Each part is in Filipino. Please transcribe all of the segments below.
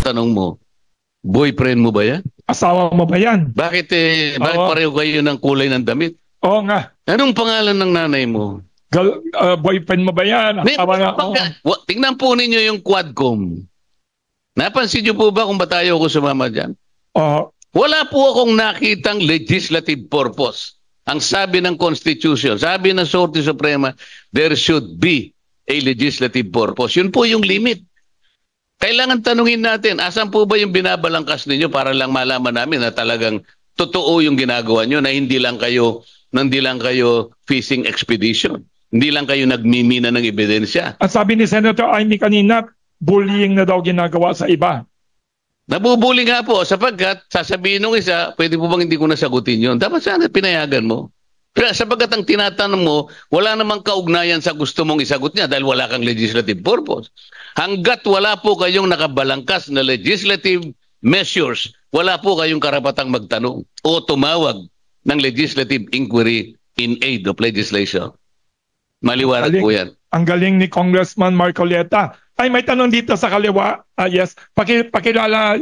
tanong mo, boyfriend mo ba yan? Asawa mo ba yan? Bakit pareho kayo ng kulay ng damit? Oo nga. Anong pangalan ng nanay mo? Boyfriend mo ba yan? Asawa nga. Tingnan po ninyo yung Quadcom. Napansin niyo po ba kung ba tayo ako sumama dyan? Wala po akong nakitang legislative purpose. Ang sabi ng Constitution, sabi ng Korte Suprema, there should be a legislative purpose. Yun po yung limit. Kailangan tanungin natin, asan po ba yung binabalangkas ninyo para lang malaman namin na talagang totoo yung ginagawa nyo, na hindi lang kayo fishing expedition. Hindi lang kayo nagmimina ng ebidensya. At sabi ni Senator Amy kanina, bullying na daw ginagawa sa iba. Nabubuli nga po sapagkat sasabihin ng isa, pwede po bang hindi ko nasagutin yun? Dapat sana pinayagan mo. Pero sapagkat ang tinatanong mo, wala namang kaugnayan sa gusto mong isagot niya dahil wala kang legislative purpose. Hanggat wala po kayong nakabalangkas na legislative measures, wala po kayong karapatang magtanong o tumawag ng legislative inquiry in aid of legislation. Maliwanag po yan. Ang galing ni Congressman Marcoleta. Ay, may tanong dito sa kaliwa. Yes. Pakilala,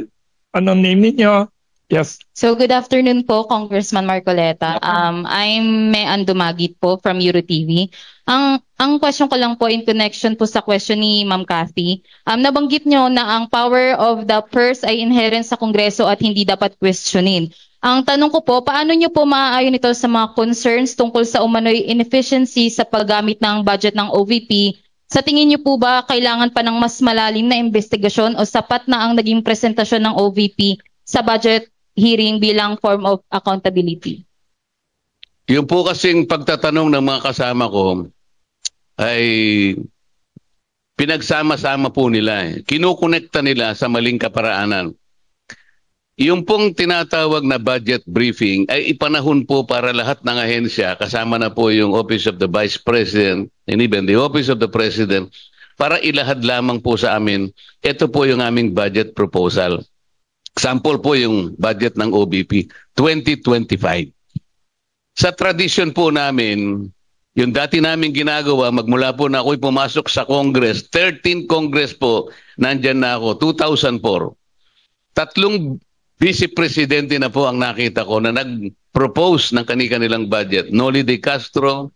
anong name ninyo? Yes. So, good afternoon po, Congressman Marcoleta. I'm Mean Dumagit po from EuroTV. Ang question ko lang po in connection po sa question ni Ma'am Cathy. Nabanggit nyo na ang power of the purse ay inherent sa Kongreso at hindi dapat questionin. Ang tanong ko po, paano nyo po maaayon ito sa mga concerns tungkol sa umano'y inefficiency sa paggamit ng budget ng OVP? Sa tingin niyo po ba kailangan pa ng mas malalim na investigasyon o sapat na ang naging presentasyon ng OVP sa budget hearing bilang form of accountability? Yung po kasing pagtatanong ng mga kasama ko ay pinagsama-sama po nila. Kinukonekta nila sa maling kaparaanan. Yung pong tinatawag na budget briefing ay ipanahon po para lahat ng ahensya, kasama na po yung Office of the Vice President and even the Office of the President, para ilahad lamang po sa amin, ito po yung aming budget proposal. Sample po yung budget ng OBP, 2025. Sa tradisyon po namin, yung dati namin ginagawa, magmula po na ako'y pumasok sa Congress, 13 Congress po, nandyan na ako, 2004. Tatlong Vice Presidente na po ang nakita ko na nag-propose ng kanilang budget. Noli de Castro,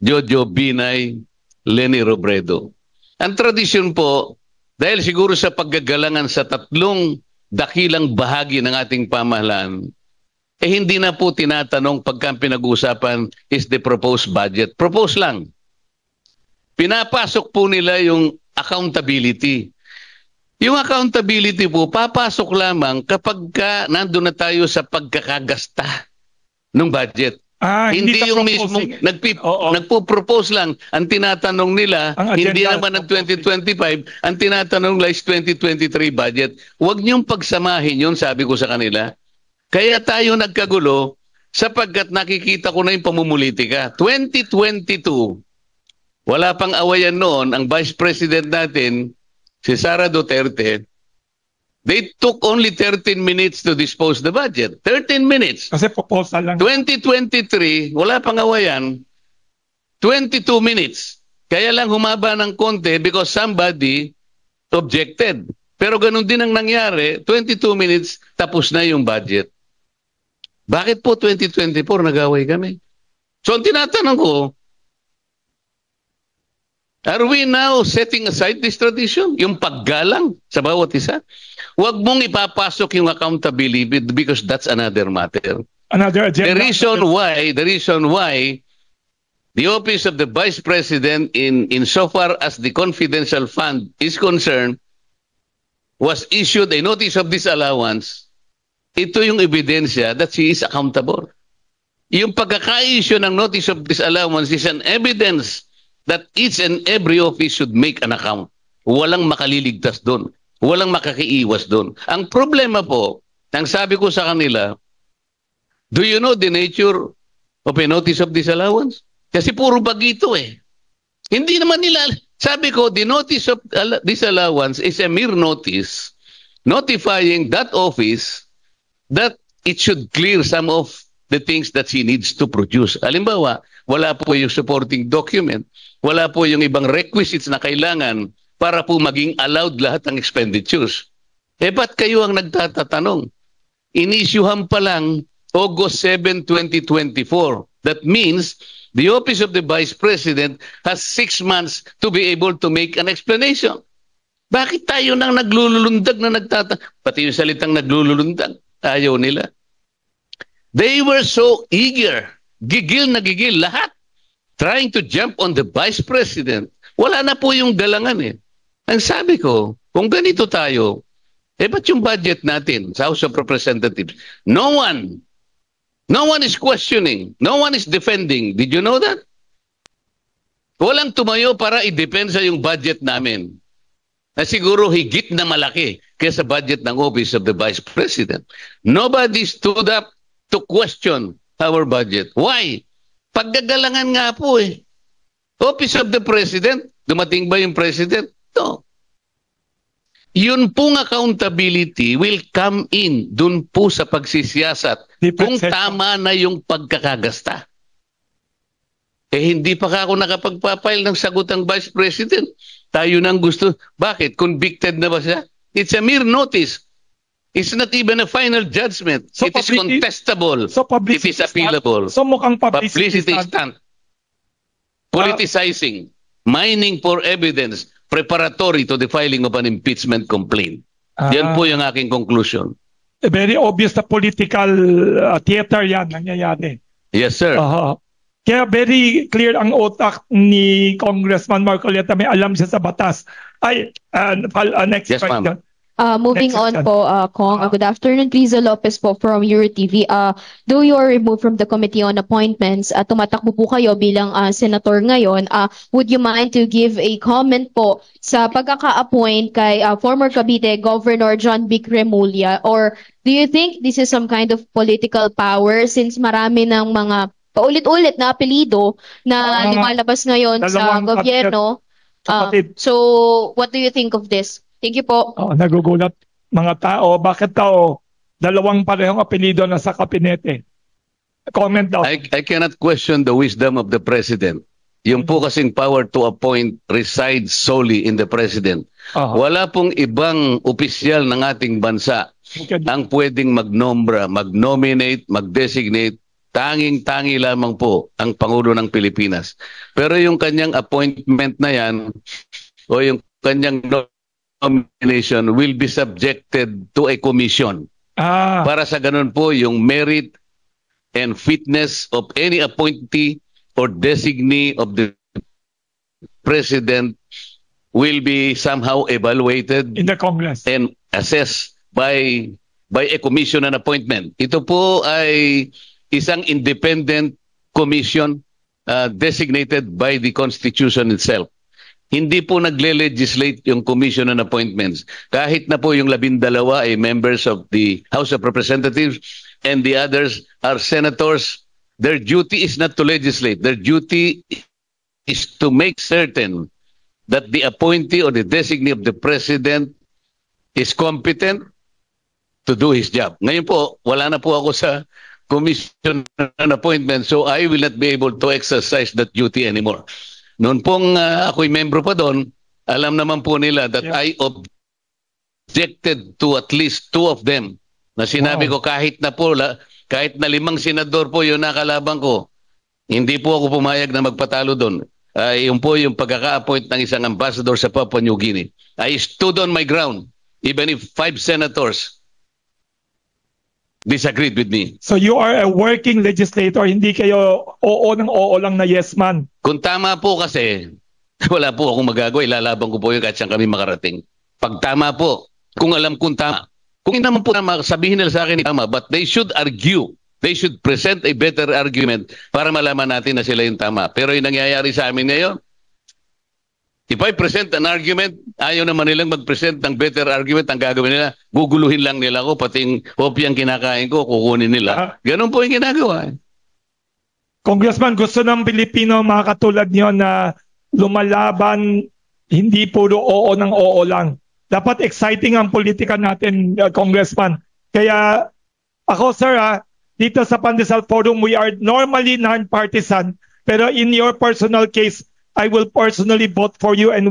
Jojo Binay, Leni Robredo. Ang tradisyon po, dahil siguro sa paggagalangan sa tatlong dakilang bahagi ng ating pamahalaan, hindi na po tinatanong pagka pinag-uusapan is the proposed budget. Propose lang. Pinapasok po nila yung accountability. Yung accountability po, papasok lamang kapag nandun na tayo sa pagkakagasta ng budget. Hindi yung mismo nagpo-propose lang. Ang tinatanong nila, hindi naman ng 2025, ang tinatanong nila is 2023 budget. Huwag niyong pagsamahin yun, sabi ko sa kanila. Kaya tayo nagkagulo sapagkat nakikita ko na yung pamumulitika. 2022, wala pang awayan noon, ang Vice President natin, si Sara Duterte, they took only 13 minutes to dispose the budget. 13 minutes. Kasi proposal lang. 2023, wala pang awayan, 22 minutes. Kaya lang humaba ng konti because somebody objected. Pero ganun din ang nangyari, 22 minutes, tapos na yung budget. Bakit po 2024 nag-away kami? So ang tinatanong ko, are we now setting aside this tradition? Yung paggalang sa bawat isa? Huwag mong ipapasok yung accountability because that's another matter. Another agenda. The reason why the Office of the Vice President in so far as the confidential fund is concerned was issued a notice of disallowance, ito yung ebidensya that she is accountable. Yung pagkaka-issue ng notice of disallowance is an evidence that each and every office should make an account. Walang makaliligtas doon. Walang makakiiwas doon. Ang problema po, ang sabi ko sa kanila, do you know the nature of a notice of disallowance? Kasi puro bagito eh. Hindi naman nila, sabi ko, the notice of disallowance is a mere notice notifying that office that it should clear some of the things that she needs to produce. Halimbawa, wala po yung supporting document, wala po yung ibang requisites na kailangan para po maging allowed lahat ng expenditures. Ba't kayo ang nagtatatanong? Inisyuhan pa lang August 7, 2024. That means the Office of the Vice President has 6 months to be able to make an explanation. Bakit tayo nang naglululundag na pati yung salitang naglululundag, ayaw nila. They were so eager, gigil na gigil lahat, trying to jump on the Vice President. Wala na po yung galangan eh. Ang sabi ko, kung ganito tayo, ba't yung budget natin sa House of Representatives? No one is questioning. No one is defending. Did you know that? Walang tumayo para i-depensa yung budget namin. Na siguro higit na malaki kaysa budget ng Office of the Vice President. Nobody stood up to question our budget. Why? Paggagalangan nga po eh. Office of the President, dumating ba yung President? No. Yun pong accountability will come in dun po sa pagsisiyasat kung tama na yung pagkakagasta. Hindi pa ako nakapagpapile ng sagot ang Vice President. Tayo nang gusto. Bakit? Convicted na ba siya? It's a mere notice. It's not even a final judgment. So it is contestable. So it is appealable. So mukhang publicity stunt. Politicizing. Mining for evidence. Preparatory to the filing of an impeachment complaint. Yan po yung aking conclusion. Very obvious na political theater yan nangyayari. Yes, sir. Kaya very clear ang utak ni Congressman Marcoleta. May alam siya sa batas. Next yes, question. Moving on po, Kong. Good afternoon, Rizzo Lopez po from EuroTV. Though you are removed from the Committee on Appointments, tumatakbo po kayo bilang senator ngayon, would you mind to give a comment po sa pagkaka-appoint kay former Cavite Governor John Vic Remulla? Or do you think this is some kind of political power since marami ng mga paulit-ulit na apelido na lumalabas ngayon sa gobyerno? So, what do you think of this? Thank you po. Nagugulat mga tao. Bakit tao? Dalawang parehong apelido na sa kabinete. Comment daw. I cannot question the wisdom of the President. Yung po kasing power to appoint resides solely in the President. Wala pong ibang opisyal ng ating bansa ang pwedeng magnombra, mag-nominate, mag-designate. Tanging-tangi lamang po ang Pangulo ng Pilipinas. Pero yung kanyang appointment na yan o yung kanyang nomination will be subjected to a commission. Para sa ganun po, yung merit and fitness of any appointee or designee of the President will be somehow evaluated in the Congress and assessed by a commission and appointment. Ito po ay isang independent commission designated by the Constitution itself. Hindi po nagle-legislate yung commission on appointments. Kahit na po yung 12 ay members of the House of Representatives and the others are senators, their duty is not to legislate. Their duty is to make certain that the appointee or the designee of the President is competent to do his job. Ngayon po, wala na po ako sa commission on appointment, so I will not be able to exercise that duty anymore. Noon pong ako'y membro pa doon, alam naman po nila that I objected to at least 2 of them. Na sinabi ko kahit na 5 senador po yung nakalaban ko, hindi po ako pumayag na magpatalo doon. Yung po yung pagkaka-appoint ng isang ambassador sa Papua New Guinea. I stood on my ground even if 5 senators disagreed with me. So you are a working legislator, hindi kayo oo ng oo lang na yes man. Kung tama po kasi, wala po akong magagawa, ilalaban ko po yung kahit saan kami makarating. Pag tama po, kung alam kong tama, kung hindi naman po tama, sabihin nila sa akin tama, but they should argue, they should present a better argument para malaman natin na sila yung tama. Pero yung nangyayari sa amin ngayon, if I present an argument, ayaw naman nilang mag-present ng better argument, ang gagawin nila, guguluhin lang nila ako, pati yung kopyang kinakain ko, kukunin nila. Ganun po yung ginagawa. Congressman, gusto ng Pilipino, mga katulad nyo na lumalaban, hindi puro oo ng oo lang. Dapat exciting ang politika natin, Congressman. Kaya ako, sir, dito sa Pandesal Forum, we are normally non-partisan, pero in your personal case, I will personally vote for you and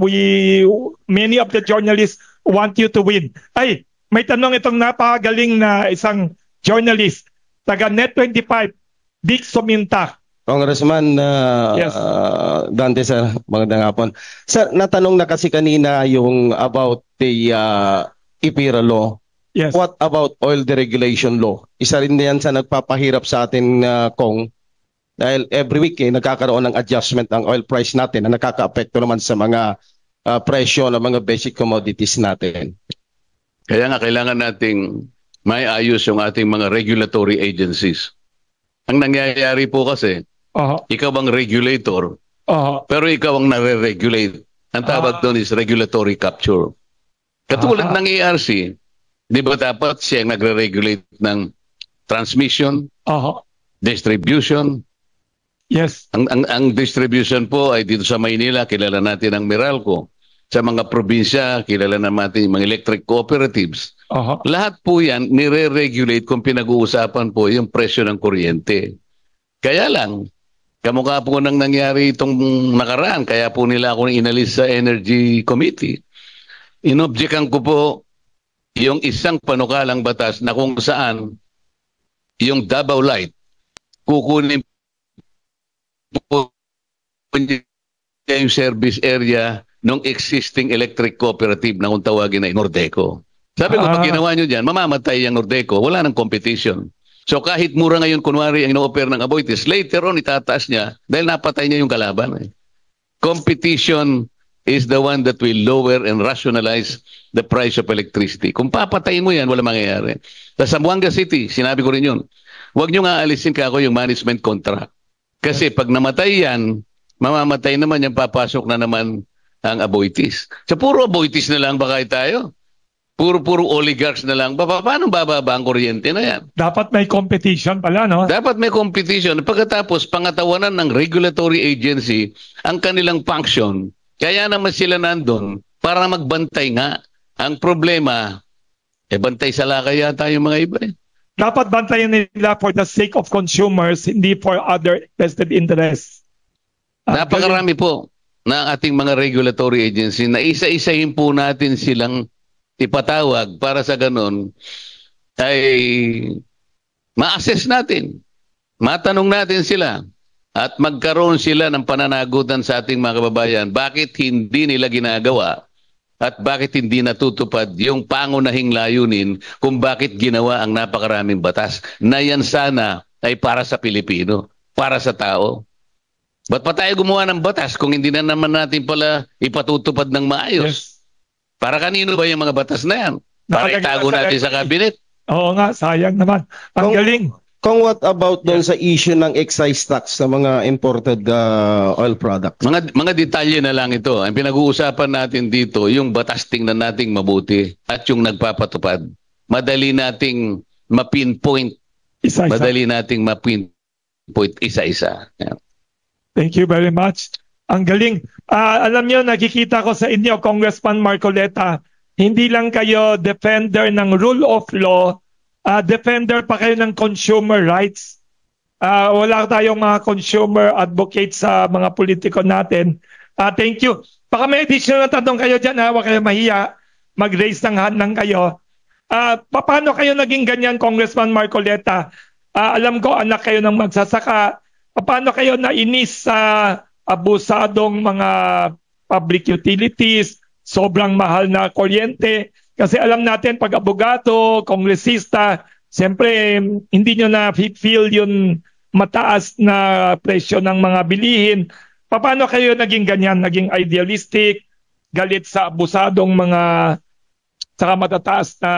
many of the journalists want you to win. Ay, may tanong itong napakagaling na isang journalist, taga Net25, Dick Sominta. Congressman Yes. Dante, sir, magandang hapon. Sir, natanong na kasi kanina yung about the IPIRA law. Yes. What about oil deregulation law? Isa rin yan sa nagpapahirap sa atin, Kong. Dahil every week nagkakaroon ng adjustment ang oil price natin na nakaka-apekto naman sa mga presyo ng mga basic commodities natin. Kaya nga kailangan nating may ayos yung ating mga regulatory agencies. Ang nangyayari po kasi, ikaw ang regulator, pero ikaw ang nare-regulate. Ang tawag doon is regulatory capture. Katulad ng ERC, di ba dapat siya ang nagre-regulate ng transmission, distribution? Yes. Ang distribution po ay dito sa Maynila, kilala natin ang Meralco. Sa mga probinsya, kilala natin yung mga electric cooperatives. Lahat po yan, nire-regulate kung pinag-uusapan po yung presyo ng kuryente. Kaya lang, kamukha po nang nangyari itong nakaraan, kaya po nila ako inalis sa Energy Committee. Inobjekan ko po yung isang panukalang batas na kung saan yung Davao Light, kukunin po yung service area ng existing electric cooperative na kung tawagin ay Nordeco. Sabi ko, pag ginawa nyo dyan, mamamatay yung Nordeco, wala nang competition. So kahit mura ngayon, kunwari, ang ino-offer ng Aboitiz, later on, itataas niya dahil napatay niya yung kalaban. Competition is the one that will lower and rationalize the price of electricity. Kung papatayin mo yan, wala mangyayari. Sa Zamboanga City, sinabi ko rin yun, huwag nyo nga alisin ka ako yung management contract. Kasi pag namatay yan, mamamatay naman yan, papasok na naman ang Aboitiz. Sa puro Aboitiz na lang ba kahit tayo? Puro oligarchs na lang. Paano bababa ang kuryente na yan? Dapat may competition pala, no? Dapat may competition. Pagkatapos, pangatawanan ng regulatory agency ang kanilang function. Kaya naman sila nandun para magbantay nga. Ang problema, bantay sa lakay yata yung mga iba. Dapat bantayan nila for the sake of consumers, hindi for other vested interests. Napakarami po na ating mga regulatory agency na isa-isahin po natin silang ipatawag para sa ganun ay ma-assess natin, matanong natin sila at magkaroon sila ng pananagutan sa ating mga kababayan bakit hindi nila ginagawa at bakit hindi natutupad yung pangunahing layunin kung bakit ginawa ang napakaraming batas na yan sana ay para sa Pilipino, para sa tao. Ba't pa tayo gumawa ng batas kung hindi na naman natin pala ipatutupad ng maayos? Yes. Para kanino ba yung mga batas na yan? Para itago natin sa cabinet? Oo nga, sayang naman. Ang galing. Kung what about doon sa issue ng excise tax sa mga imported oil products? Mga detalye na lang ito. Ang pinag-uusapan natin dito, yung batas tingnan nating mabuti at yung nagpapatupad. Madali nating ma-pinpoint. Isa-isa. Madali nating ma-pinpoint isa-isa. Yeah. Thank you very much. Ang galing. Alam niyo, nakikita ko sa inyo, Congressman Marcoleta, hindi lang kayo defender ng rule of law, defender pa kayo ng consumer rights. Wala tayong mga consumer advocates sa mga politiko natin. Thank you. Baka may additional na tanong kayo dyan, huwag kayo mahiya. Mag-raise ng hand lang kayo. Paano kayo naging ganyan, Congressman Marcoleta? Alam ko, anak kayo ng magsasaka. Paano kayo nainis sa abusadong mga public utilities, sobrang mahal na kuryente? Kasi alam natin, pag abogado, kongresista, siyempre hindi nyo na-feel yung mataas na presyo ng mga bilihin. Paano kayo naging ganyan? Naging idealistic, galit sa abusadong mga saka matataas na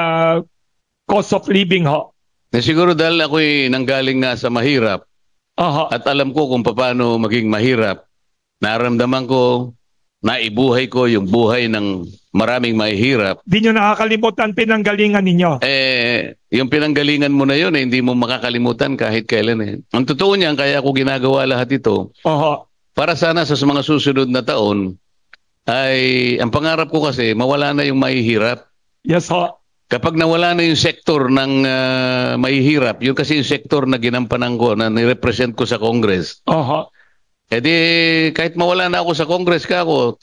cost of living ho? Siguro dahil ako'y nanggaling nga sa mahirap, at alam ko kung paano maging mahirap, naramdaman ko, naibuhay ko yung buhay ng maraming mahihirap. Di nyo nakakalimutan pinanggalingan ninyo? Yung pinanggalingan mo na yun, hindi mo makakalimutan kahit kailan. Ang totoo niyan, kaya ako ginagawa lahat ito. Para sana sa mga susunod na taon, ay ang pangarap ko kasi, mawala na yung mahihirap. Yes ho. Kapag nawala na yung sektor ng mahihirap, yun kasi yung sektor na ginampanan ko, na nirepresent ko sa Congress. Kahit mawala na ako sa Congress ka ako,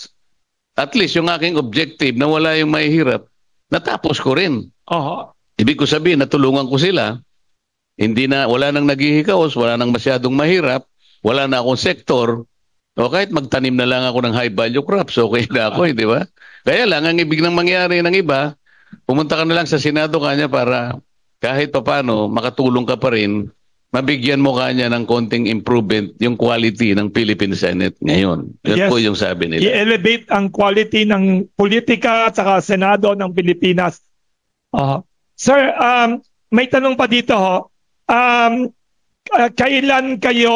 at least yung aking objective, nawala yung mahihirap. natapos ko rin. Oho. Ibig ko sabihin, natulungan ko sila. Wala nang naghihikaos, wala nang masyadong mahirap, wala na akong sektor. O kahit magtanim na lang ako ng high value crops, okay na ako, di ba? Kaya lang, ang ibig nang mangyari ng iba, pumunta ka na lang sa Senado kanya para kahit papano, makatulong ka pa rin, mabigyan mo kanya ng konting improvement yung quality ng Philippine Senate ngayon. Yun Yes. po yung sabi nila. I-elevate ang quality ng politika at saka Senado ng Pilipinas. Sir, may tanong pa dito ho. Kailan kayo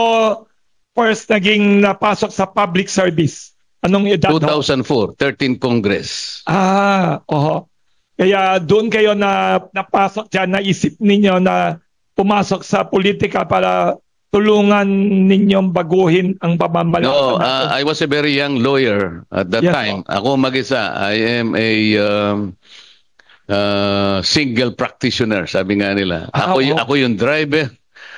first naging napasok sa public service? Anong edad? 2004, 13th Congress. Oho. Kaya doon kayo napasok dyan, naisip ninyo na pumasok sa politika para tulungan ninyong baguhin ang pamamalaan. No, I was a very young lawyer at that Yes, time. Ako mag-isa. I am a single practitioner, sabi nga nila. Ako yung driver,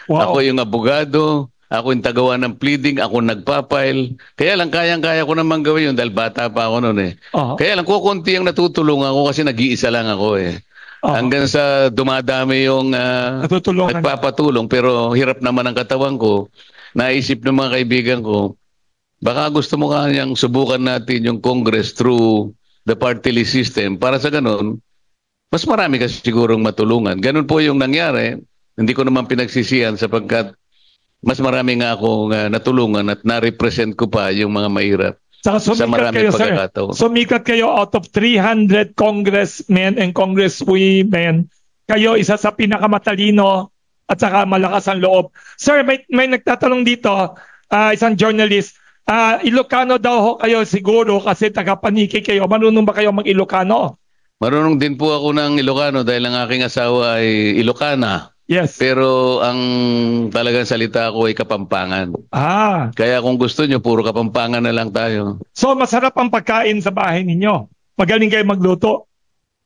Wow. ako yung abogado, ako yung tagawa ng pleading, ako nagpapile. Kaya lang kayang-kaya ko naman gawin yun dahil bata pa ako noon eh. Oho. Kaya lang kukunti ang natutulungan ko kasi nag-iisa lang ako eh. Oho. Hanggang sa dumadami yung Natutulungan. nagpapatulong pero hirap naman ang katawan ko. Naisip ng mga kaibigan ko, baka gusto mo kanyang subukan natin yung Congress through the party list system para sa ganun, mas marami kasi sigurong matulungan. Ganun po yung nangyari. Hindi ko naman pinagsisihan sapagkat mas marami nga akong natulungan at na-represent ko pa yung mga mahirap. Saka Sa sumikat maraming kayo, sir. pagkakataon. Sumikat kayo out of 300 congressmen and congresswomen. Kayo isa sa pinakamatalino at saka malakas ang loob. Sir, may nagtatanong dito, isang journalist. Ilocano daw ho kayo siguro kasi taga-Paniki kayo. Marunong ba kayo mag-Ilocano? Marunong din po ako ng Ilocano dahil ang aking asawa ay Ilocana. Yes. Pero ang talagang salita ko ay Kapampangan. Kaya kung gusto nyo, puro Kapampangan na lang tayo. So masarap ang pagkain sa bahay ninyo. Magaling kayo magluto.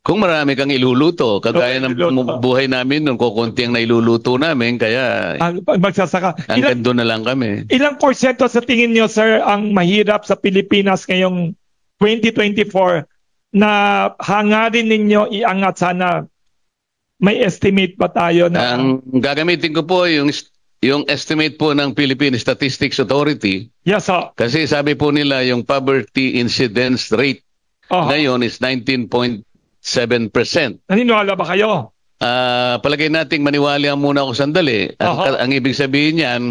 Kung marami kang iluluto, kagaya ng Iluluto. buhay namin, nung kukunti ang nailuluto namin, kaya Magsasaka. hanggang doon na lang kami. Ilang porsyento sa tingin nyo, sir, ang mahirap sa Pilipinas ngayong 2024 na hangarin ninyo iangat sana? May estimate ba tayo na? Ang gagamitin ko po yung estimate po ng Philippine Statistics Authority. Yes, sir. Kasi sabi po nila yung poverty incidence rate ngayon is 19.7%. Naniniwala ba kayo? Palagay nating maniwala muna ako sandali. Ang ibig sabihin niyan,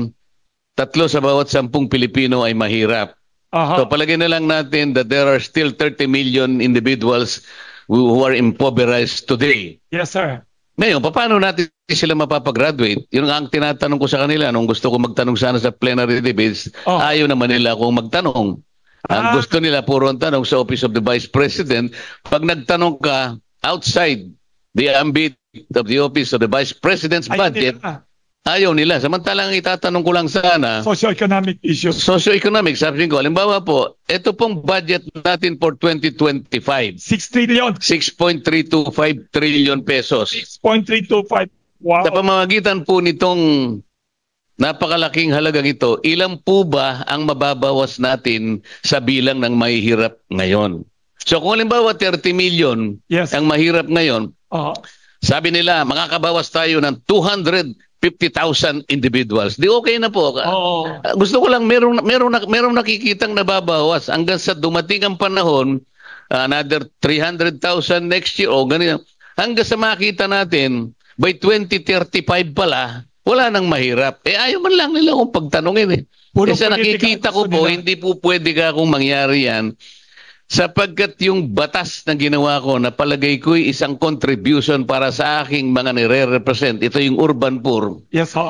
3 sa bawat 10 Pilipino ay mahirap. So palagay na lang natin that there are still 30 million individuals who are impoverished today. Yes, sir. Ngayon, paano natin sila mapapagraduate? Yun ang tinatanong ko sa kanila nung gusto ko magtanong sana sa plenary debates. Ayaw naman nila akong magtanong. Ang gusto nila puro ang tanong sa Office of the Vice President. Pag nagtanong ka outside the ambit of the Office of the Vice President's budget, ayaw nila. Samantalang itatanong ko lang sana, Socio-economic issues. socio-economic, sabi ko, halimbawa po, ito pong budget natin for 2025, 6 trillion. 6.325 trillion pesos. 6.325. Wow. Sa pamamagitan po nitong napakalaking halagang ito, ilan po ba ang mababawas natin sa bilang ng mahihirap ngayon? So kung halimbawa 30 million Yes. ang mahirap ngayon, sabi nila makakabawas tayo ng 250,000 individuals. Di okay na po. Gusto ko lang merong nakikitang nababawas hanggang sa dumating ang panahon, another 300,000 next year o ganyan. Hanggang sa makita natin by 2035 pala wala nang mahirap. Ayaw man lang nila kung pagtanungin eh. Kasi nakikita ko po, hindi po pwede ka kung mangyari yan. Sapagkat yung batas na ginawa ko na palagay ko isang contribution para sa aking mga nire-represent, ito yung urban poor. Yes, sir.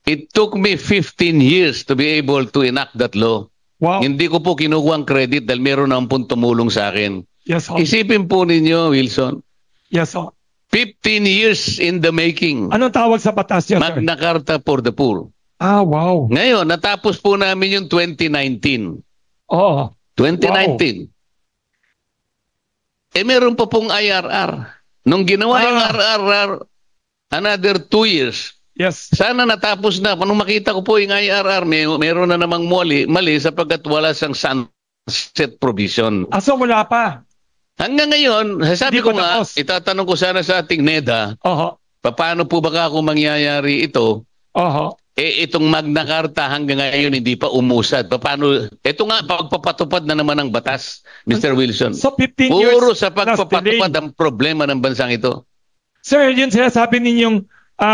It took me 15 years to be able to enact that law. Wow. Hindi ko po kinukuha ang credit dahil meron na pong tumulong sa akin. Yes, sir. Isipin po ninyo, Wilson, Yes, sir. 15 years in the making. Anong tawag sa batas niya, sir? Magna Carta for the Poor. Wow. Ngayon, natapos po namin yung 2019. Oo. 2019. Meron pa pong IRR. Nung ginawa yung IRR, another 2 years. Yes. Sana natapos na. Nung makita ko po yung IRR, meron na namang mali sapagkat wala siyang sunset provision. So wala pa. Hanggang ngayon, sabi Hindi ko pa nga, tapos. itatanong ko sana sa ating NEDA, Oho. paano po baka kung mangyayari ito, Oho. itong Magna Carta hanggang ngayon hindi pa umusad. Paano, ito nga, pagpapatupad na naman ng batas, Mr. Wilson. So 15 years Puro sa plus pagpapatupad delay. ang problema ng bansang ito. Sir, yun sinasabi ninyong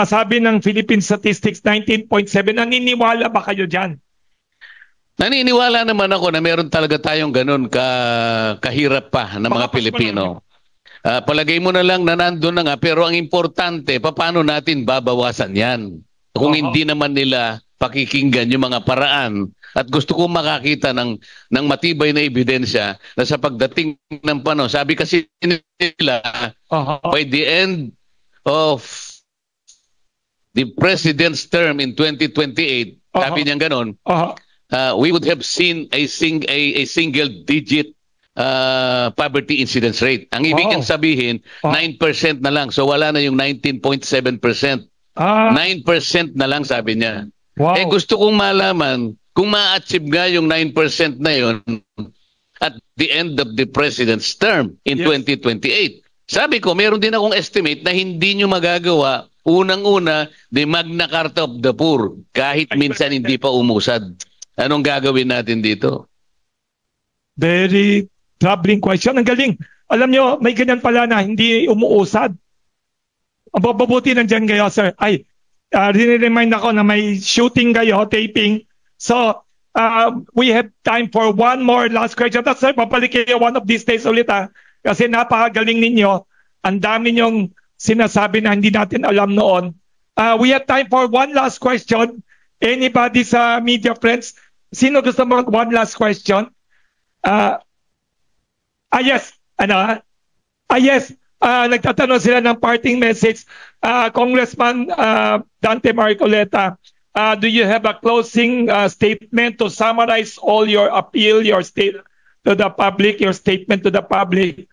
sabi ng Philippine Statistics 19.7, naniniwala ba kayo dyan? Naniniwala naman ako na meron talaga tayong ganun kahirap pa ng mga Baka Pilipino. Palagay mo na lang na nandun na nga, pero ang importante, paano natin babawasan yan? Kung Oo. hindi naman nila pakikinggan yung mga paraan. At gusto kong makakita ng matibay na ebidensya na sa pagdating ng panahon, sabi kasi nila, Oho. by the end of the president's term in 2028, sabi niya ganun, Oho. we would have seen a single digit poverty incidence rate. Ang ibig Wow. sabihin, Wow. 9% na lang. So wala na yung 19.7%. 9% na lang sabi niya. Wow. Gusto kong malaman kung ma-achieve nga yung 9% na yun at the end of the president's term in Yes. 2028. Sabi ko, meron din akong estimate na hindi nyo magagawa unang-una the Magna Carta of the Poor kahit minsan hindi pa umusad. Anong gagawin natin dito? Very troubling question. Ang galing. Alam nyo, may ganyan pala na hindi umuusad. Ang bababuti nandiyan kayo, sir. Ay, riniremind ako na may shooting kayo, taping. So, we have time for one more last question. Tapos, sir, papalik kayo one of these days ulit, ha? Kasi napakagaling ninyo. Ang dami nyong sinasabi na hindi natin alam noon. We have time for one last question. Anybody sa media friends? Sino gusto mo one last question? Yes. Yes. Nagtatanong sila ng parting message. Congressman Dante Marcoleta, do you have a closing statement to summarize all your appeal, your state to the public, your statement to the public?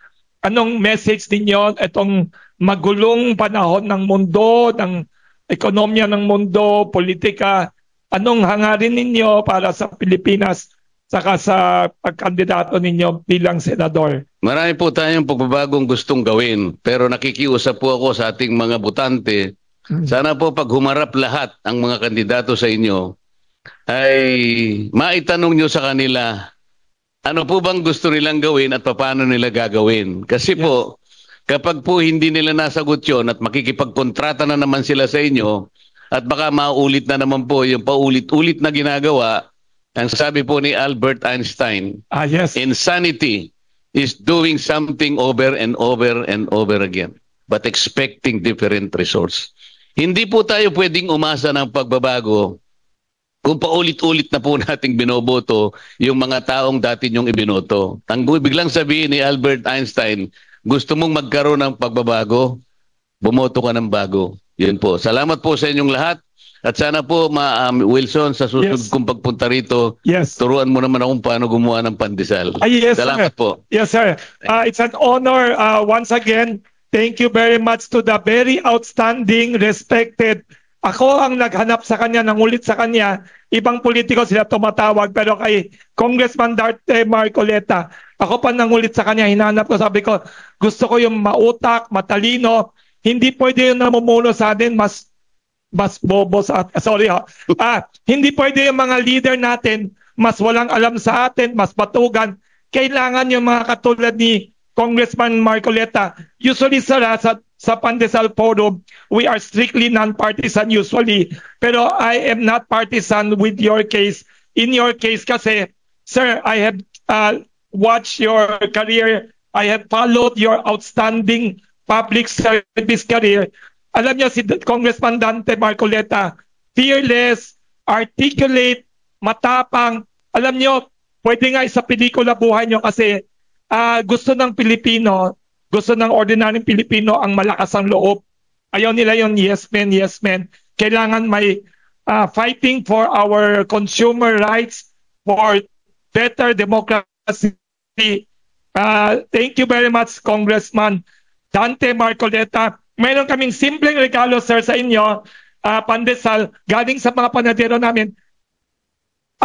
Anong message ninyo itong magulong panahon ng mundo, ng ekonomiya ng mundo, politika? Anong hangarin ninyo para sa Pilipinas saka sa pagkandidato ninyo bilang senador? Marami po tayong pagbabagong gustong gawin, pero nakikiusap po ako sa ating mga butante. Sana po pag humarap lahat ang mga kandidato sa inyo, ay maitanong nyo sa kanila, ano po bang gusto nilang gawin at paano nila gagawin? Kasi po, kapag po hindi nila nasagot yun at makikipagkontrata na naman sila sa inyo, at baka maulit na naman po yung paulit-ulit na ginagawa, ang sabi po ni Albert Einstein, Yes. insanity is doing something over and over and over again, but expecting different results. Hindi po tayo pwedeng umasa ng pagbabago kung paulit-ulit na po nating binoboto yung mga taong dati nyong ibinoto. Ang biglang sabihin ni Albert Einstein, gusto mong magkaroon ng pagbabago, bumoto ka ng bago. Yun po. Salamat po sa inyong lahat. At sana po, Wilson, sa susunod Yes. kong pagpunta rito, Yes. turuan mo naman akong paano gumawa ng pandesal. Yes, Salamat sir. po. Yes, sir. It's an honor once again. Thank you very much to the very outstanding, respected. Ako ang naghanap sa kanya, nangulit sa kanya. Ibang politiko sila tumatawag, pero kay Congressman Dante Marcoleta, ako pa nangulit sa kanya, hinanap ko, sabi ko, gusto ko yung mautak, matalino. Hindi pwede yung namumuno sa atin, mas bobo sa atin. Sorry ha. Hindi pwede yung mga leader natin, mas walang alam sa atin, mas batugan. Kailangan yung mga katulad ni Congressman Marcoleta. Usually sa Pandesal Forum, we are strictly non-partisan usually. Pero I am not partisan with your case. In your case kasi, sir, I have watched your career. I have followed your outstanding public service career. Alam niyo si Congressman Dante Marcoleta, fearless, articulate, matapang. Alam niyo, pwede nga sa pelikula buhay niyo kasi gusto ng Pilipino, gusto ng ordinaryong Pilipino ang malakas ang loob. Ayaw nila yung yes men, yes men. Kailangan may fighting for our consumer rights, for better democracy. Thank you very much, Congressman Dante Marcoleta. Mayroon kaming simpleng regalo, sir, sa inyo, pandesal, galing sa mga panadero namin.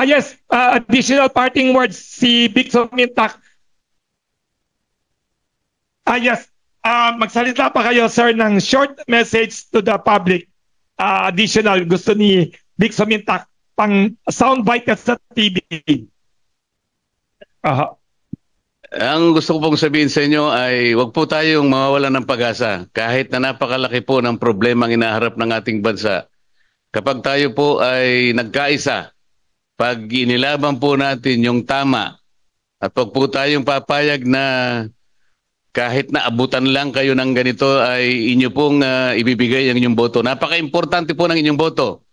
Yes, additional parting words, si Big Mintak. Yes. Magsalita pa kayo, sir, ng short message to the public. Additional, gusto ni Vic Sumintak, pang soundbite sa TV. Aha. Ang gusto ko pong sabihin sa inyo ay huwag po tayong mawawalan ng pag-asa kahit na napakalaki po ng problema ang inaharap ng ating bansa. Kapag tayo po ay nagkaisa, pag inilaban po natin yung tama at pag po tayong papayag na kahit na abutan lang kayo ng ganito ay inyo pong ibibigay ang inyong boto. Napaka-importante po ng inyong boto.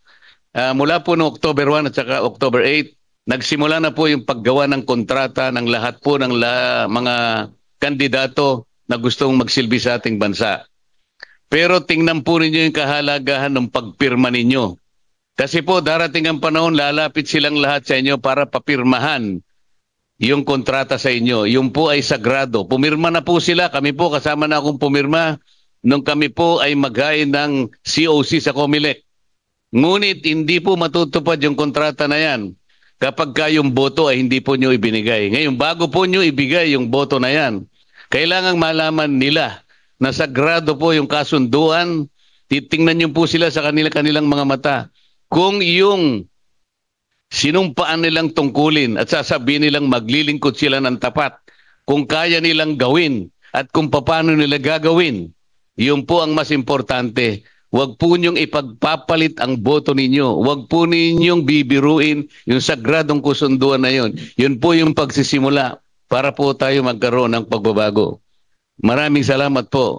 Mula po noong October 1 at saka October 8, nagsimula na po yung paggawa ng kontrata ng lahat po ng mga kandidato na gustong magsilbi sa ating bansa. Pero tingnan po ninyo yung kahalagahan ng pagpirma ninyo. Kasi po darating ang panahon, lalapit silang lahat sa inyo para papirmahan yung kontrata sa inyo. Yung po ay sagrado. Pumirma na po sila. Kami po, kasama na akong pumirma nung kami po ay maghain ng COC sa COMELEC. Ngunit hindi po matutupad yung kontrata na yan kapag kayong boto ay hindi po nyo ibinigay. Ngayon, bago po nyo ibigay yung boto na yan, kailangang malaman nila na sagrado po yung kasunduan. Titingnan nyo po sila sa kanilang mga mata. Kung yung sinumpaan nilang tungkulin at sasabihin nilang maglilingkod sila ng tapat, kung kaya nilang gawin at kung paano nila gagawin, yun po ang mas importante. Huwag po ninyong ipagpapalit ang boto ninyo. Huwag po ninyong bibiruin yung sagradong kasunduan na yun. Yun po yung pagsisimula para po tayo magkaroon ng pagbabago. Maraming salamat po.